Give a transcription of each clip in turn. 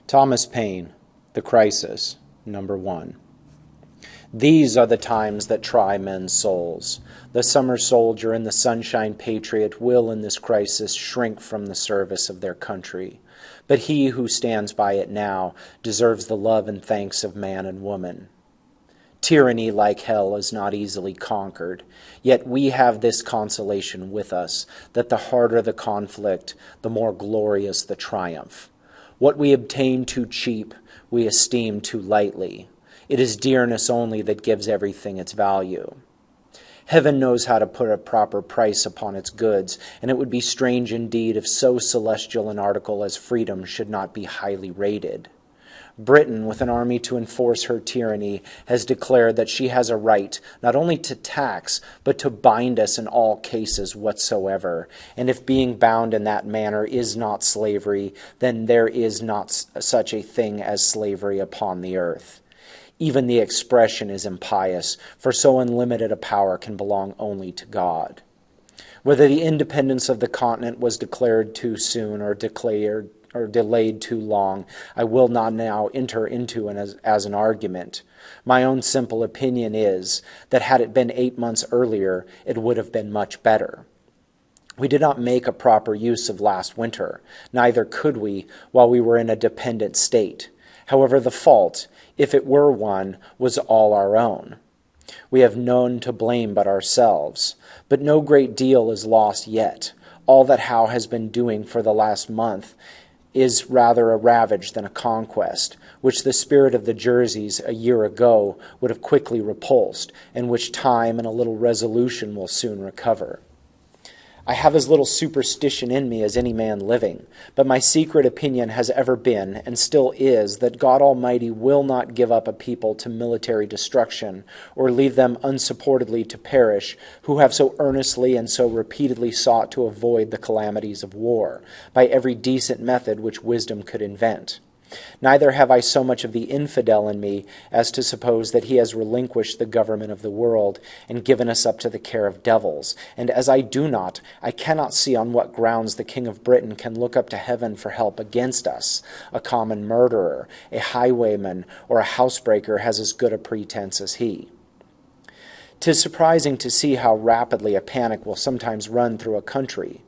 Thomas Paine, The Crisis, number 1. These are the times that try men's souls. The summer soldier and the sunshine patriot will in this crisis shrink from the service of their country. But he who stands by it now deserves the love and thanks of man and woman. Tyranny, like hell, is not easily conquered, yet we have this consolation with us, that the harder the conflict, the more glorious the triumph. What we obtain too cheap, we esteem too lightly. It is dearness only that gives everything its value. Heaven knows how to put a proper price upon its goods, and it would be strange indeed if so celestial an article as freedom should not be highly rated. Britain, with an army to enforce her tyranny, has declared that she has a right not only to tax, but to bind us in all cases whatsoever. And if being bound in that manner is not slavery, then there is not such a thing as slavery upon the earth. Even the expression is impious, for so unlimited a power can belong only to God. Whether the independence of the continent was declared too soon or delayed too long, I will not now enter into as an argument. My own simple opinion is that had it been 8 months earlier, it would have been much better. We did not make a proper use of last winter, neither could we while we were in a dependent state. However, the fault, if it were one, was all our own. We have none to blame but ourselves. But no great deal is lost yet. All that Howe has been doing for the last month is rather a ravage than a conquest, which the spirit of the Jerseys a year ago would have quickly repulsed, and which time and a little resolution will soon recover. I have as little superstition in me as any man living, but my secret opinion has ever been, and still is, that God Almighty will not give up a people to military destruction, or leave them unsupportedly to perish, who have so earnestly and so repeatedly sought to avoid the calamities of war, by every decent method which wisdom could invent. Neither have I so much of the infidel in me as to suppose that he has relinquished the government of the world and given us up to the care of devils. And as I do not, I cannot see on what grounds the King of Britain can look up to heaven for help against us. A common murderer, a highwayman, or a housebreaker has as good a pretense as he. 'Tis surprising to see how rapidly a panic will sometimes run through a country.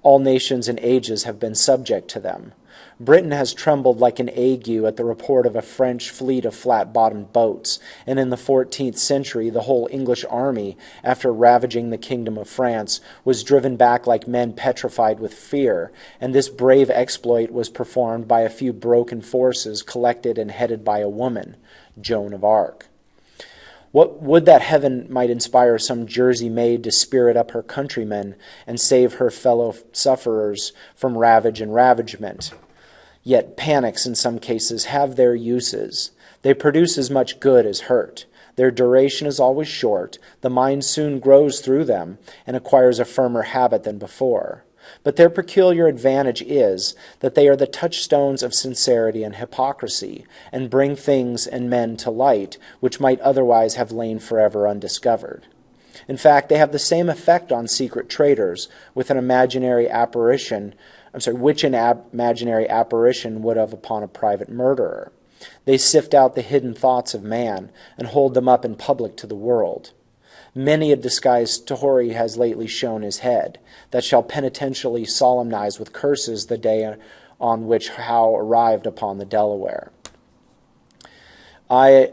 All nations and ages have been subject to them. Britain has trembled like an ague at the report of a French fleet of flat-bottomed boats, and in the 14th century the whole English army, after ravaging the kingdom of France, was driven back like men petrified with fear, and this brave exploit was performed by a few broken forces collected and headed by a woman, Joan of Arc. What would that heaven might inspire some Jersey maid to spirit up her countrymen and save her fellow sufferers from ravage and ravagement. Yet panics in some cases have their uses. They produce as much good as hurt. Their duration is always short. The mind soon grows through them and acquires a firmer habit than before. But their peculiar advantage is that they are the touchstones of sincerity and hypocrisy, and bring things and men to light which might otherwise have lain forever undiscovered. In fact, they have the same effect on secret traitors, which an imaginary apparition would have upon a private murderer. They sift out the hidden thoughts of man and hold them up in public to the world. Many a disguised Tory has lately shown his head, that shall penitentially solemnize with curses the day on which Howe arrived upon the Delaware. I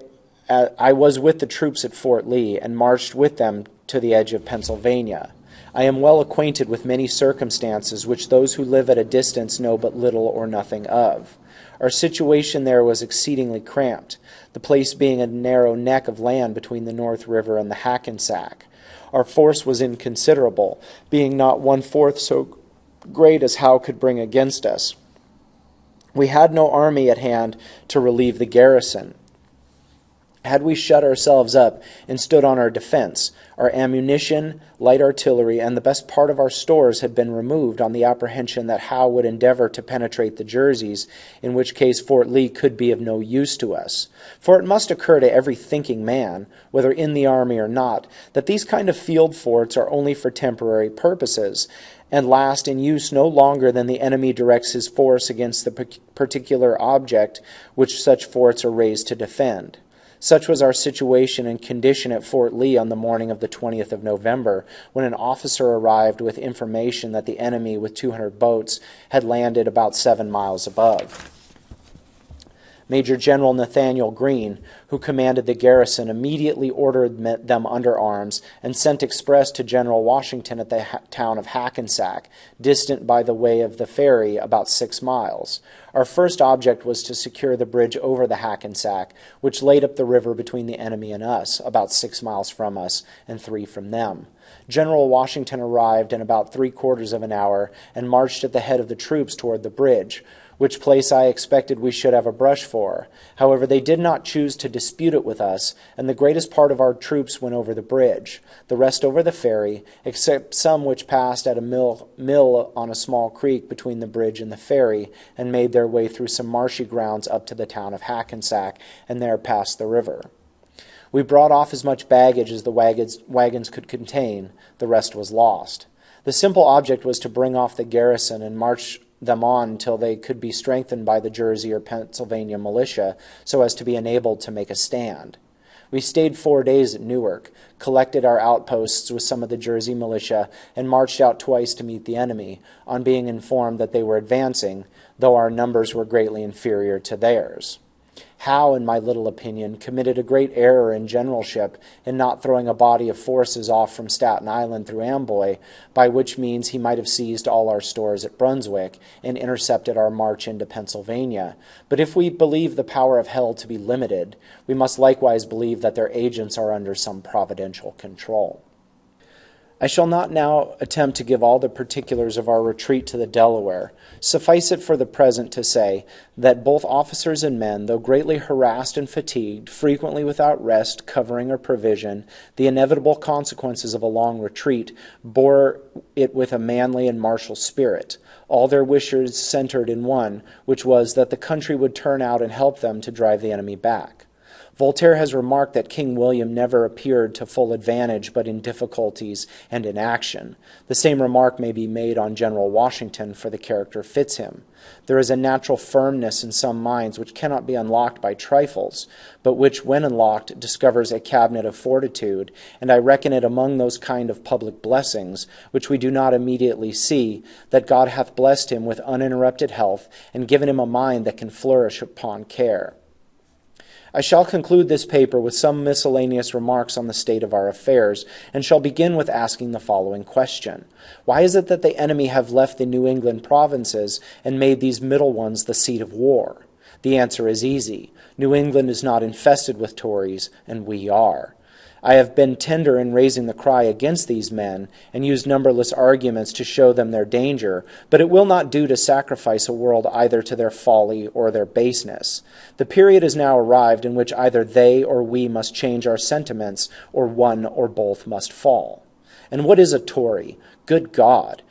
was with the troops at Fort Lee, and marched with them to the edge of Pennsylvania. I am well acquainted with many circumstances which those who live at a distance know but little or nothing of. Our situation there was exceedingly cramped, the place being a narrow neck of land between the North River and the Hackensack. Our force was inconsiderable, being not 1/4 so great as Howe could bring against us. We had no army at hand to relieve the garrison. Had we shut ourselves up and stood on our defense, our ammunition, light artillery, and the best part of our stores had been removed on the apprehension that Howe would endeavor to penetrate the Jerseys, in which case Fort Lee could be of no use to us. For it must occur to every thinking man, whether in the army or not, that these kind of field forts are only for temporary purposes, and last in use no longer than the enemy directs his force against the particular object which such forts are raised to defend. Such was our situation and condition at Fort Lee on the morning of the 20th of November, when an officer arrived with information that the enemy with 200 boats had landed about 7 miles above. Major General Nathaniel Greene, who commanded the garrison, immediately ordered them under arms and sent express to General Washington at the town of Hackensack, distant by the way of the ferry about 6 miles. Our first object was to secure the bridge over the Hackensack, which laid up the river between the enemy and us, about 6 miles from us and 3 from them. General Washington arrived in about 3/4 of an hour and marched at the head of the troops toward the bridge, which place I expected we should have a brush for. However, they did not choose to dispute it with us, and the greatest part of our troops went over the bridge, the rest over the ferry, except some which passed at a mill on a small creek between the bridge and the ferry, and made their way through some marshy grounds up to the town of Hackensack, and there passed the river. We brought off as much baggage as the wagons could contain. The rest was lost. The simple object was to bring off the garrison and march them on until they could be strengthened by the Jersey or Pennsylvania militia so as to be enabled to make a stand. We stayed 4 days at Newark, collected our outposts with some of the Jersey militia, and marched out twice to meet the enemy, on being informed that they were advancing, though our numbers were greatly inferior to theirs. Howe, in my little opinion, committed a great error in generalship in not throwing a body of forces off from Staten Island through Amboy, by which means he might have seized all our stores at Brunswick and intercepted our march into Pennsylvania. But if we believe the power of hell to be limited, we must likewise believe that their agents are under some providential control. I shall not now attempt to give all the particulars of our retreat to the Delaware. Suffice it for the present to say that both officers and men, though greatly harassed and fatigued, frequently without rest, covering, or provision, the inevitable consequences of a long retreat, bore it with a manly and martial spirit. All their wishes centered in one, which was that the country would turn out and help them to drive the enemy back. Voltaire has remarked that King William never appeared to full advantage but in difficulties and in action. The same remark may be made on General Washington, for the character fits him. There is a natural firmness in some minds which cannot be unlocked by trifles, but which, when unlocked, discovers a cabinet of fortitude, and I reckon it among those kind of public blessings, which we do not immediately see, that God hath blessed him with uninterrupted health, and given him a mind that can flourish upon care. I shall conclude this paper with some miscellaneous remarks on the state of our affairs, and shall begin with asking the following question. Why is it that the enemy have left the New England provinces and made these middle ones the seat of war? The answer is easy. New England is not infested with Tories, and we are. I have been tender in raising the cry against these men, and used numberless arguments to show them their danger, but it will not do to sacrifice a world either to their folly or their baseness. The period is now arrived in which either they or we must change our sentiments, or one or both must fall. And what is a Tory? Good God!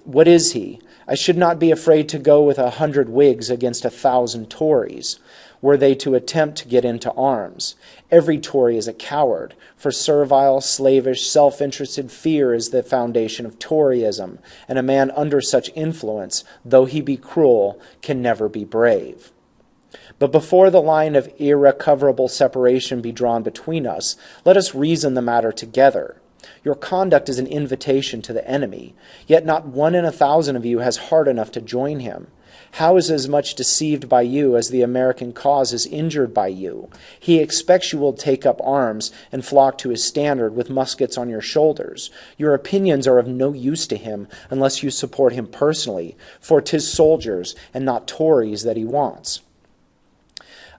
What is he? I should not be afraid to go with 100 Whigs against 1,000 Tories, were they to attempt to get into arms. Every Tory is a coward, for servile, slavish, self-interested fear is the foundation of Toryism, and a man under such influence, though he be cruel, can never be brave. But before the line of irrecoverable separation be drawn between us, let us reason the matter together. Your conduct is an invitation to the enemy, yet not 1 in 1,000 of you has heart enough to join him. Howe is as much deceived by you as the American cause is injured by you. He expects you will take up arms and flock to his standard with muskets on your shoulders. Your opinions are of no use to him unless you support him personally, for 'tis soldiers and not Tories that he wants.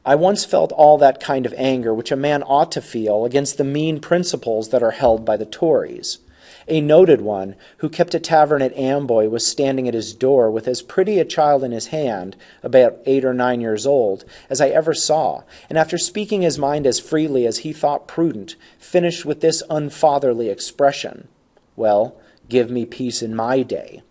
I once felt all that kind of anger which a man ought to feel against the mean principles that are held by the Tories. A noted one, who kept a tavern at Amboy, was standing at his door with as pretty a child in his hand, about 8 or 9 years old, as I ever saw, and after speaking his mind as freely as he thought prudent, finished with this unfatherly expression, "Well, give me peace in my day."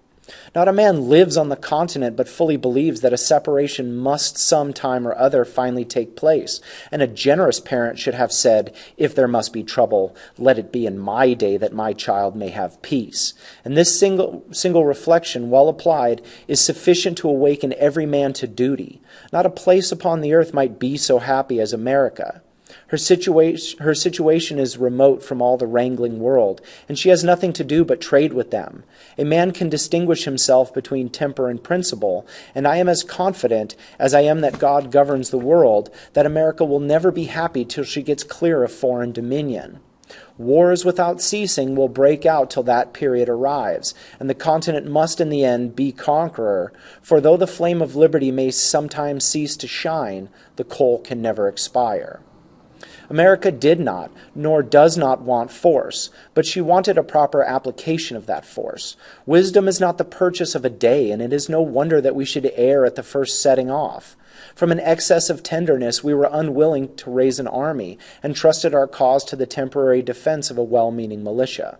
Not a man lives on the continent but fully believes that a separation must some time or other finally take place, and a generous parent should have said, if there must be trouble, let it be in my day that my child may have peace. And this single reflection, well applied, is sufficient to awaken every man to duty. Not a place upon the earth might be so happy as America. Her situation is remote from all the wrangling world, and she has nothing to do but trade with them. A man can distinguish himself between temper and principle, and I am as confident as I am that God governs the world, that America will never be happy till she gets clear of foreign dominion. Wars without ceasing will break out till that period arrives, and the continent must in the end be conqueror, for though the flame of liberty may sometimes cease to shine, the coal can never expire. America did not, nor does not want force, but she wanted a proper application of that force. Wisdom is not the purchase of a day, and it is no wonder that we should err at the first setting off. From an excess of tenderness, we were unwilling to raise an army, and trusted our cause to the temporary defense of a well-meaning militia.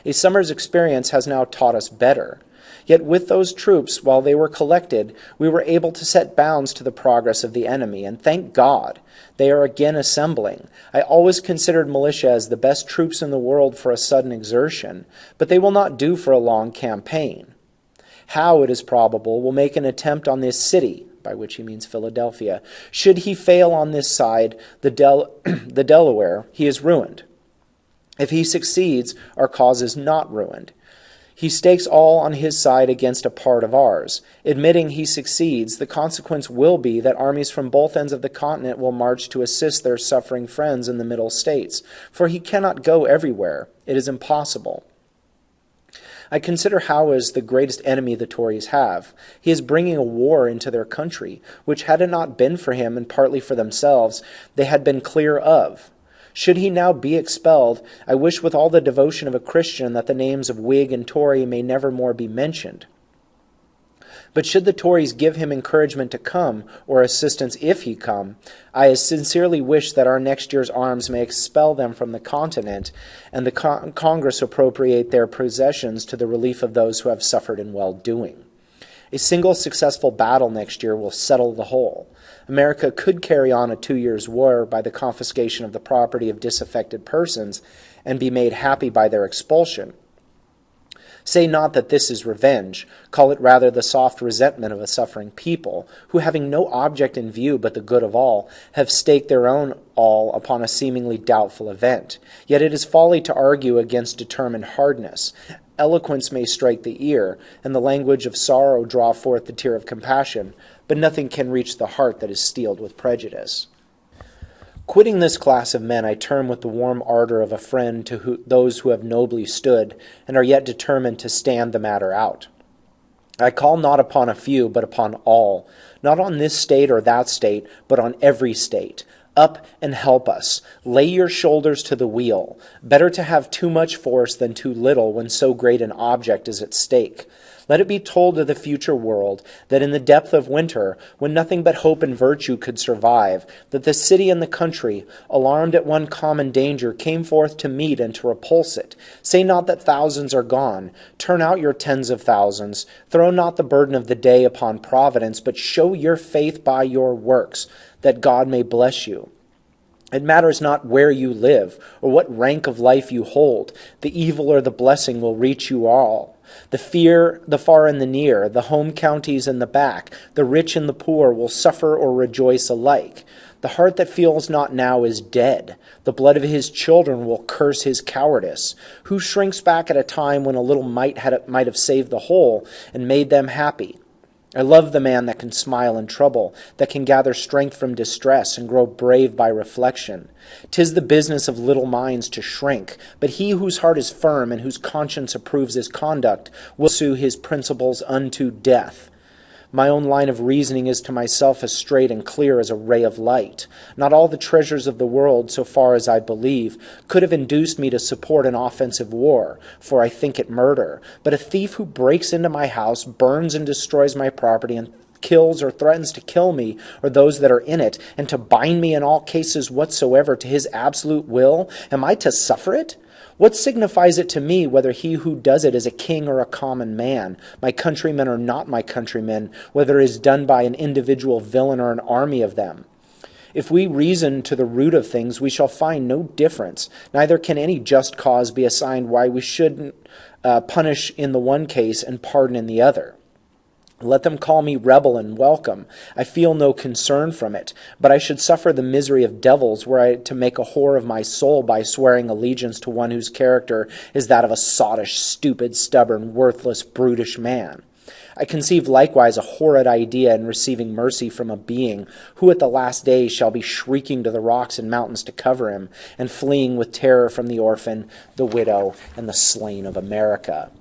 A summer's experience has now taught us better. Yet with those troops, while they were collected, we were able to set bounds to the progress of the enemy, and thank God, they are again assembling. I always considered militia as the best troops in the world for a sudden exertion, but they will not do for a long campaign. Howe, it is probable, will make an attempt on this city, by which he means Philadelphia. Should he fail on this side, the Delaware, he is ruined. If he succeeds, our cause is not ruined. He stakes all on his side against a part of ours. Admitting he succeeds, the consequence will be that armies from both ends of the continent will march to assist their suffering friends in the Middle States, for he cannot go everywhere. It is impossible. I consider Howe as the greatest enemy the Tories have. He is bringing a war into their country, which had it not been for him and partly for themselves, they had been clear of. Should he now be expelled, I wish with all the devotion of a Christian that the names of Whig and Tory may never more be mentioned. But should the Tories give him encouragement to come, or assistance if he come, I as sincerely wish that our next year's arms may expel them from the continent, and the Congress appropriate their possessions to the relief of those who have suffered in well-doing. A single successful battle next year will settle the whole. America could carry on a 2 years' war by the confiscation of the property of disaffected persons and be made happy by their expulsion. Say not that this is revenge. Call it rather the soft resentment of a suffering people, who, having no object in view but the good of all, have staked their own all upon a seemingly doubtful event. Yet it is folly to argue against determined hardness. Eloquence may strike the ear, and the language of sorrow draw forth the tear of compassion, but nothing can reach the heart that is steeled with prejudice. Quitting this class of men, I turn with the warm ardor of a friend to those who have nobly stood and are yet determined to stand the matter out. I call not upon a few, but upon all, not on this state or that state, but on every state. Up and help us. Lay your shoulders to the wheel. Better to have too much force than too little when so great an object is at stake. Let it be told to the future world that in the depth of winter, when nothing but hope and virtue could survive, that the city and the country, alarmed at one common danger, came forth to meet and to repulse it. Say not that thousands are gone. Turn out your tens of thousands. Throw not the burden of the day upon Providence, but show your faith by your works, that God may bless you. It matters not where you live or what rank of life you hold. The evil or the blessing will reach you all. The far and the near, the home counties and the back, the rich and the poor will suffer or rejoice alike. The heart that feels not now is dead. The blood of his children will curse his cowardice. Who shrinks back at a time when a little might have saved the whole and made them happy? I love the man that can smile in trouble, that can gather strength from distress and grow brave by reflection. 'Tis the business of little minds to shrink, but he whose heart is firm and whose conscience approves his conduct will pursue his principles unto death. My own line of reasoning is to myself as straight and clear as a ray of light. Not all the treasures of the world, so far as I believe, could have induced me to support an offensive war, for I think it murder. But a thief who breaks into my house, burns and destroys my property, and kills or threatens to kill me or those that are in it, and to bind me in all cases whatsoever to his absolute will, am I to suffer it? What signifies it to me whether he who does it is a king or a common man, my countrymen or not my countrymen, whether it is done by an individual villain or an army of them? If we reason to the root of things, we shall find no difference. Neither can any just cause be assigned why we shouldn't punish in the one case and pardon in the other. Let them call me rebel and welcome. I feel no concern from it, but I should suffer the misery of devils were I to make a whore of my soul by swearing allegiance to one whose character is that of a sottish, stupid, stubborn, worthless, brutish man. I conceive likewise a horrid idea in receiving mercy from a being who at the last day shall be shrieking to the rocks and mountains to cover him, and fleeing with terror from the orphan, the widow, and the slain of America.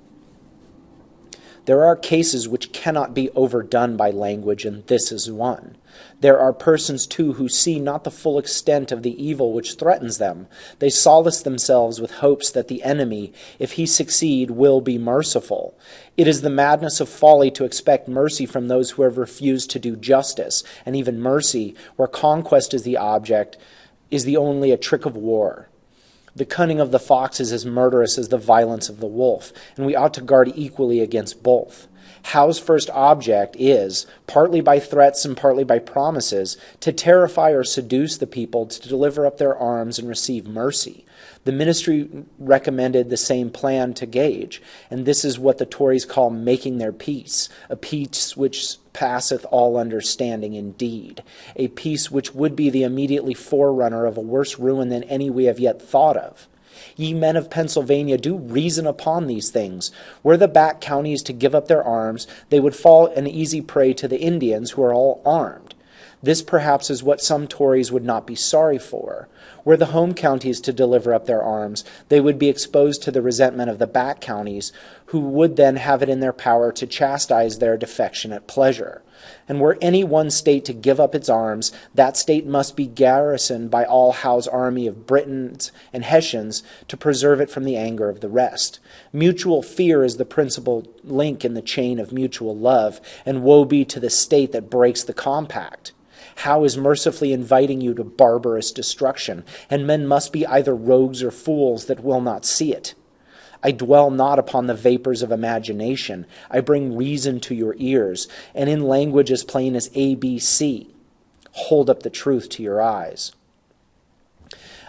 There are cases which cannot be overdone by language, and this is one. There are persons, too, who see not the full extent of the evil which threatens them. They solace themselves with hopes that the enemy, if he succeed, will be merciful. It is the madness of folly to expect mercy from those who have refused to do justice, and even mercy, where conquest is the object, is only a trick of war. The cunning of the fox is as murderous as the violence of the wolf, and we ought to guard equally against both. Howe's first object is, partly by threats and partly by promises, to terrify or seduce the people to deliver up their arms and receive mercy. The ministry recommended the same plan to Gage, and this is what the Tories call making their peace, a peace which passeth all understanding indeed, a peace which would be the immediately forerunner of a worse ruin than any we have yet thought of. Ye men of Pennsylvania, do reason upon these things. Were the back counties to give up their arms, they would fall an easy prey to the Indians, who are all armed. This perhaps is what some Tories would not be sorry for. Were the home counties to deliver up their arms, they would be exposed to the resentment of the back counties, who would then have it in their power to chastise their defection at pleasure. And were any one state to give up its arms, that state must be garrisoned by all Howe's army of Britons and Hessians to preserve it from the anger of the rest. Mutual fear is the principal link in the chain of mutual love, and woe be to the state that breaks the compact. Howe is mercifully inviting you to barbarous destruction, and men must be either rogues or fools that will not see it. I dwell not upon the vapors of imagination. I bring reason to your ears, and in language as plain as ABC, hold up the truth to your eyes.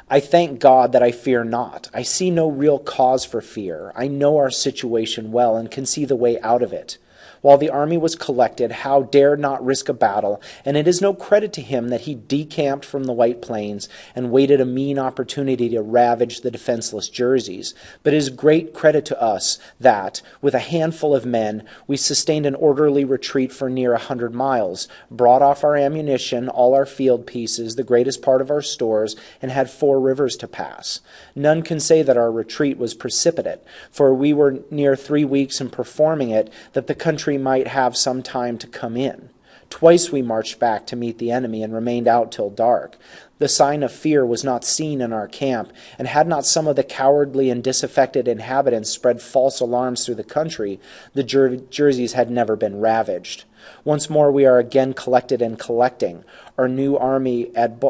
I thank God that I fear not. I see no real cause for fear. I know our situation well and can see the way out of it. While the army was collected, Howe dared not risk a battle, and it is no credit to him that he decamped from the White Plains and waited a mean opportunity to ravage the defenseless Jerseys. But it is great credit to us that, with a handful of men, we sustained an orderly retreat for near 100 miles, brought off our ammunition, all our field pieces, the greatest part of our stores, and had 4 rivers to pass. None can say that our retreat was precipitate, for we were near 3 weeks in performing it, that the country might have some time to come in. Twice we marched back to meet the enemy and remained out till dark. The sign of fear was not seen in our camp, and had not some of the cowardly and disaffected inhabitants spread false alarms through the country, the Jerseys had never been ravaged. Once more we are again collected and collecting. Our new army at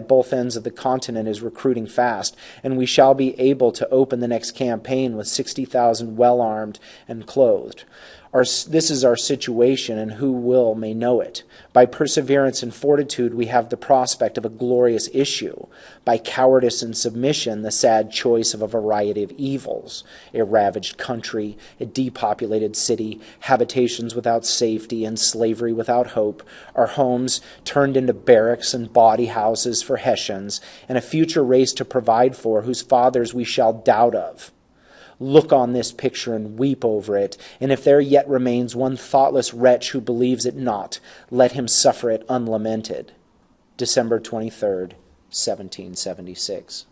both ends of the continent is recruiting fast, and we shall be able to open the next campaign with 60,000 well-armed and clothed. This is our situation, and who will may know it. By perseverance and fortitude we have the prospect of a glorious issue. By cowardice and submission, the sad choice of a variety of evils. A ravaged country, a depopulated city, habitations without safety, and slavery without hope, our homes turned into barracks and bawdy houses for Hessians, and a future race to provide for whose fathers we shall doubt of. Look on this picture and weep over it, and if there yet remains one thoughtless wretch who believes it not, let him suffer it unlamented. December 23rd, 1776.